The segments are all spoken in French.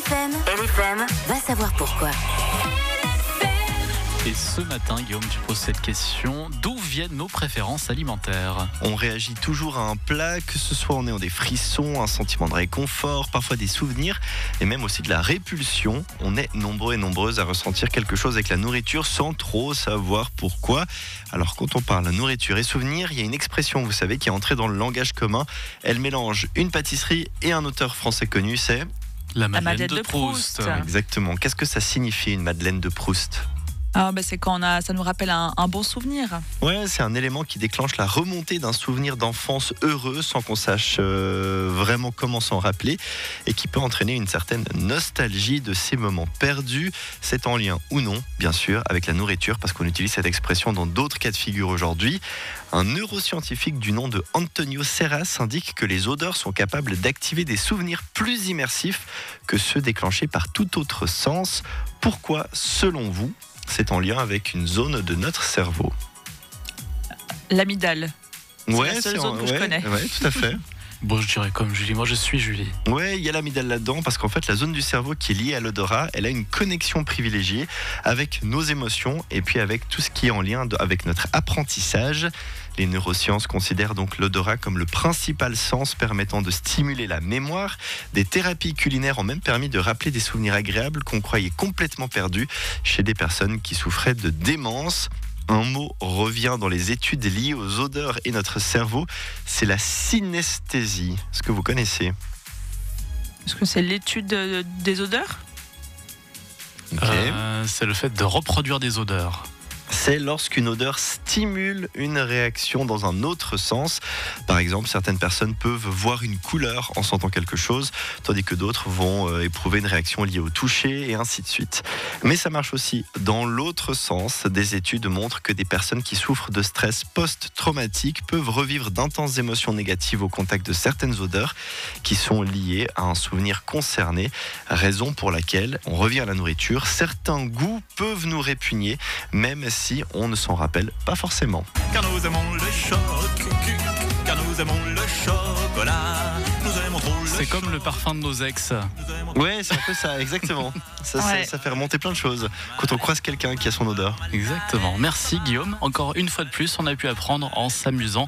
LFM, va savoir pourquoi. Et ce matin, Guillaume, tu poses cette question. D'où viennent nos préférences alimentaires ? On réagit toujours à un plat, que ce soit en ayant des frissons, un sentiment de réconfort, parfois des souvenirs et même aussi de la répulsion. On est nombreux et nombreuses à ressentir quelque chose avec la nourriture sans trop savoir pourquoi. Alors quand on parle nourriture et souvenirs, il y a une expression, vous savez, qui est entrée dans le langage commun. Elle mélange une pâtisserie et un auteur français connu, c'est la Madeleine de Proust. Exactement. Qu'est-ce que ça signifie une Madeleine de Proust ? C'est quand ça nous rappelle un bon souvenir. Ouais, c'est un élément qui déclenche la remontée d'un souvenir d'enfance heureux sans qu'on sache vraiment comment s'en rappeler et qui peut entraîner une certaine nostalgie de ces moments perdus. C'est en lien ou non, bien sûr, avec la nourriture parce qu'on utilise cette expression dans d'autres cas de figure aujourd'hui. Un neuroscientifique du nom de Antonio Serras indique que les odeurs sont capables d'activer des souvenirs plus immersifs que ceux déclenchés par tout autre sens. Pourquoi, selon vous, c'est en lien avec une zone de notre cerveau? L'amygdale. C'est la seule zone que je connais. Ouais, tout à fait. Bon, je dirais comme Julie. Moi, je suis Julie. Ouais, il y a l'amygdale là-dedans parce qu'en fait, la zone du cerveau qui est liée à l'odorat, elle a une connexion privilégiée avec nos émotions et puis avec tout ce qui est en lien avec notre apprentissage. Les neurosciences considèrent donc l'odorat comme le principal sens permettant de stimuler la mémoire. Des thérapies culinaires ont même permis de rappeler des souvenirs agréables qu'on croyait complètement perdus chez des personnes qui souffraient de démence. Un mot revient dans les études liées aux odeurs et notre cerveau, c'est la synesthésie. Est-ce que vous connaissez ? Est-ce que c'est l'étude des odeurs ? C'est le fait de reproduire des odeurs. C'est lorsqu'une odeur stimule une réaction dans un autre sens. Par exemple, certaines personnes peuvent voir une couleur en sentant quelque chose, tandis que d'autres vont éprouver une réaction liée au toucher et ainsi de suite. Mais ça marche aussi dans l'autre sens. Des études montrent que des personnes qui souffrent de stress post-traumatique peuvent revivre d'intenses émotions négatives au contact de certaines odeurs qui sont liées à un souvenir concerné. Raison pour laquelle on revient à la nourriture. Certains goûts peuvent nous répugner, même si on ne s'en rappelle pas forcément. Car nous aimons le car nous aimons le chocolat, nous aimons trop le C'est comme le parfum de nos ex. Ouais, c'est un peu ça, exactement. Ça fait remonter plein de choses quand on croise quelqu'un qui a son odeur. Exactement. Merci Guillaume. Encore une fois de plus, on a pu apprendre en s'amusant.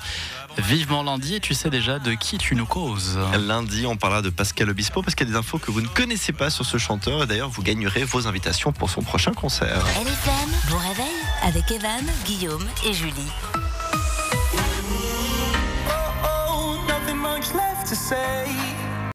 Vivement lundi, et tu sais déjà de qui tu nous causes. Lundi, on parlera de Pascal Obispo parce qu'il y a des infos que vous ne connaissez pas sur ce chanteur. Et d'ailleurs, vous gagnerez vos invitations pour son prochain concert. LFM, bon réveil avec Evan, Guillaume et Julie. nothing much left to say.